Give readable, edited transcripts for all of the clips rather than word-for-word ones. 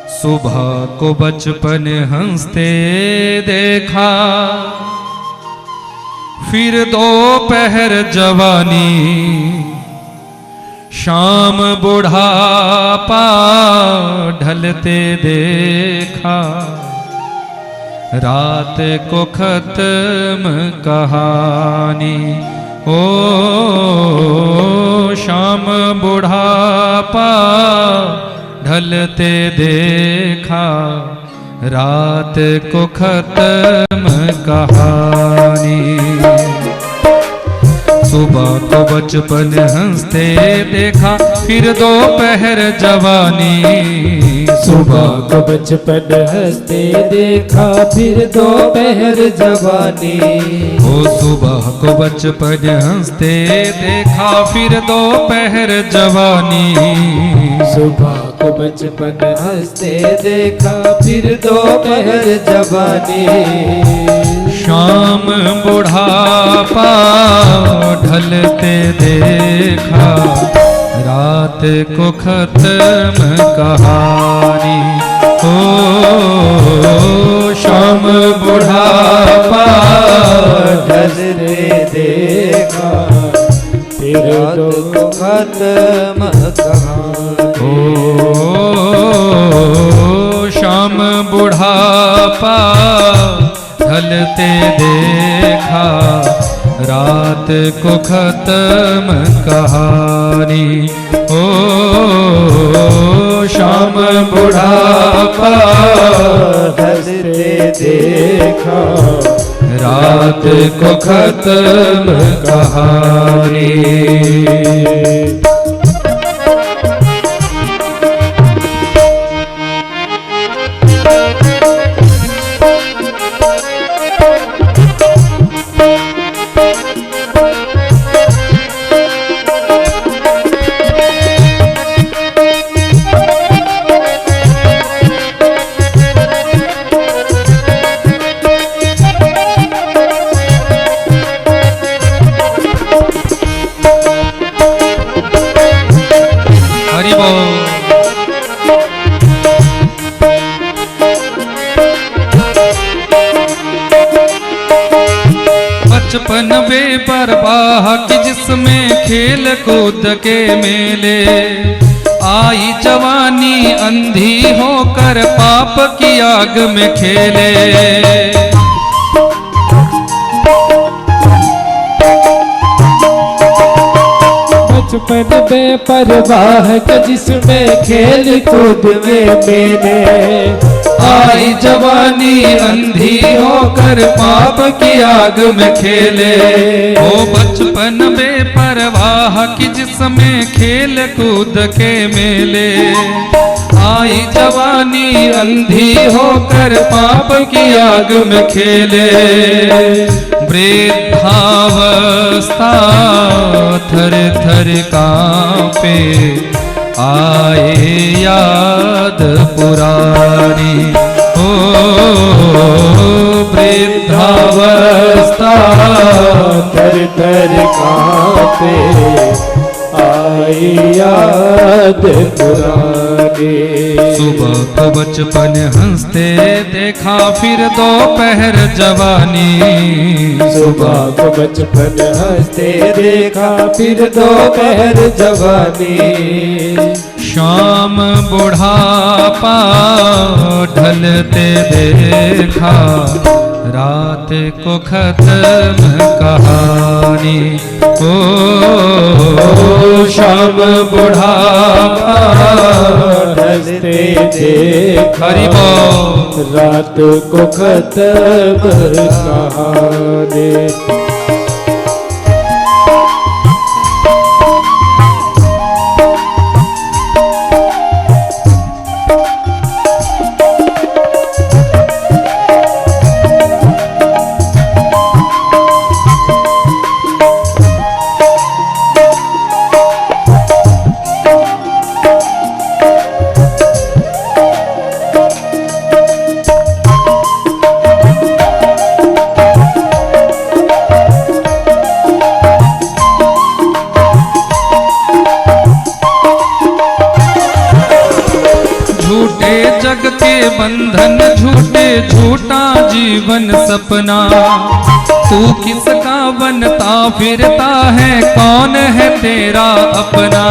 सुबह को बचपन हंसते देखा, फिर दोपहर जवानी, शाम बुढ़ापा ढलते देखा। रात को खत्म कहानी, ओ शाम बुढ़ापा ढलते देखा। रात को खत्म कहानी। सुबह को बचपन हंसते देखा, फिर दोपहर जवानी। सुबह को बचपन हंसते देखा, फिर दोपहर जवानी। ओ सुबह को बचपन हंसते देखा, फिर दोपहर जवानी। सुबह को बचपन हंसते देखा, फिर दोपहर जवानी। शाम बुढ़ापा ढलते देखा, रात को खत्म कहानी। ओ शाम बुढ़ापा ढलते देखा, फिर रात को खत्म कहानी। ओ शाम बुढ़ापा ढलते देखा, रात को खत्म कहानी। ओ शाम बुढ़ापा ढलते देखा, रात को खत्म कहानी। बचपन बेपरवाह कि जिसमें खेल कूद के मेले। आई जवानी अंधी होकर पाप की आग में खेले। बचपन बेपरवाह कि जिसमें खेल कूद में मेले। आई जवानी अंधी होकर पाप की आग में खेले। ओ बचपन बेपरवाह कि जिसमें खेल कूद के मेले। आई जवानी अंधी होकर पाप की आग में खेले। वृद्धावस्था थर थर कांपे, आए याद पुरानी। ओ वृद्धावस्था थर थर कांपे, आई याद पुरानी। सुबह को बचपन हंसते देखा, फिर दोपहर जवानी। सुबह को बचपन हंसते देखा, फिर दोपहर जवानी। शाम बुढ़ापा ढलते देखा, रात को खत्म कहानी। ओ शाम बुढ़ापा ढलते देखा, रात को खत्म कहानी। झूठे जग के बंधन झूठे झूठा जीवन सपना। तू किसका बनता फिरता है, कौन है तेरा अपना।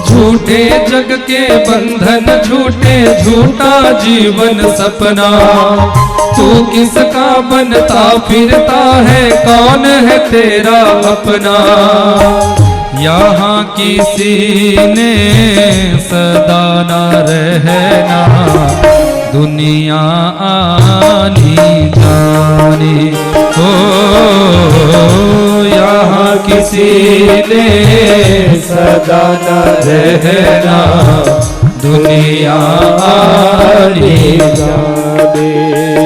झूठे जग के बंधन झूठे झूठा जीवन सपना। तू किसका बनता फिरता है, कौन है तेरा अपना। यहाँ किसी ने सदा न रहना, दुनिया आनी जानी हो। यहाँ किसी ने सदा न रहना, दुनिया आनी जाने।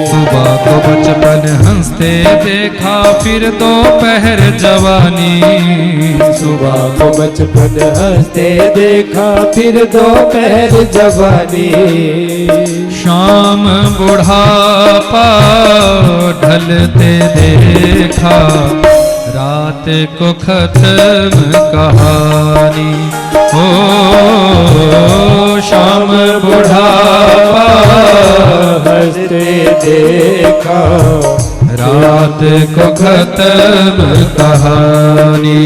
सुबह को बचपन हंसते देखा, फिर दोपहर जवानी। सुबह को बचपन हंसते देखा, फिर दोपहर जवानी। शाम बुढ़ापा ढलते देखा, रात को खत्म कहानी हो। शाम बुढ़ापा हंसते देखा, रात को खत्म कहानी।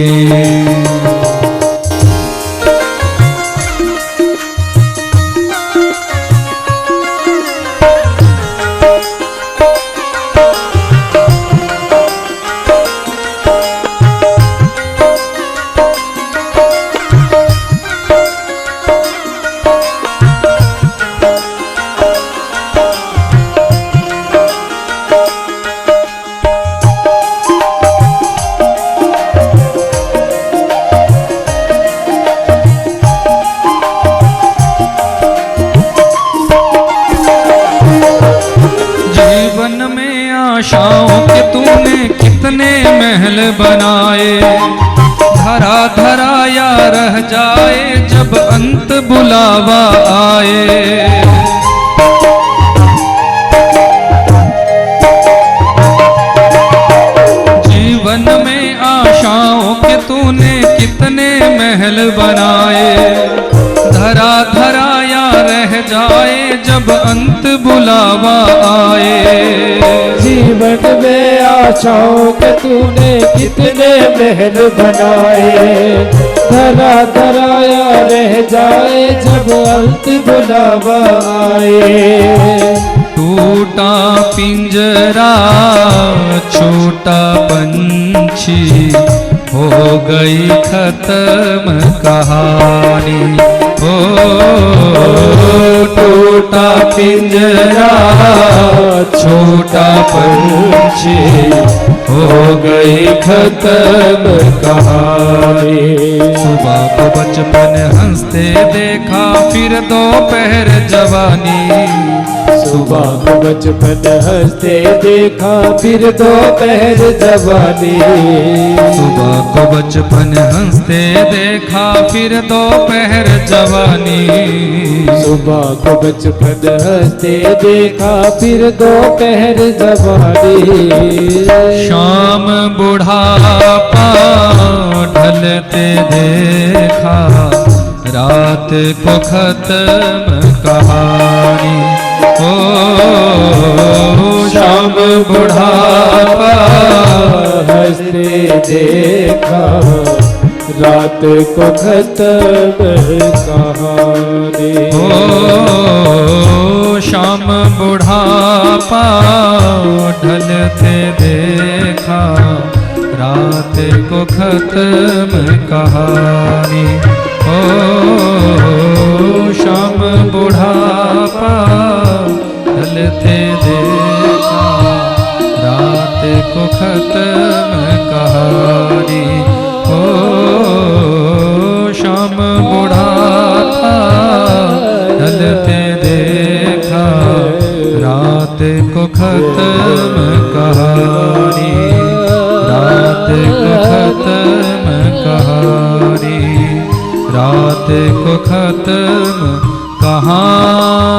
आशाओं के तूने कितने महल बनाए, धरा धरा या रह जाए जब अंत बुलावा आए। जीवन में आशाओं के तूने कितने महल बनाए, धरा धरा या रह जाए जब अंत बुलावा आए। जीवन में आशाओं के तूने कितने महल बनाए, धरा धराया रह जाए जब अंत बुलावा आए। टूटा पिंजरा छोटा पंछी, हो गई खत्म कहानी हो। टूटा पिंजरा छोटा पंछी, हो गई खत्म कहानी। सुबह को बचपन हंसते देखा, फिर दोपहर जवानी। सुबह को बचपन हंसते देखा, फिर दोपहर जवानी। सुबह को बचपन हंसते देखा, फिर दोपहर जवानी। सुबह को बचपन हंसते देखा, फिर दोपहर जवानी। शाम बुढ़ापा ढलते देखा, रात को खत्म कहानी हो। शाम बुढ़ापा हंसते देखा, रात को खत्म कहानी हो। शाम बुढ़ापा ढलते देखा, रात को खत्म कहानी हो। शाम बुढ़ापा ढलते देखा, रात को खत्म कहानी हो। शाम बुढ़ापा ढलते देखा, रात को खत्म कहानी। रात को खत्म कहानी, रात को खत्म कहानी।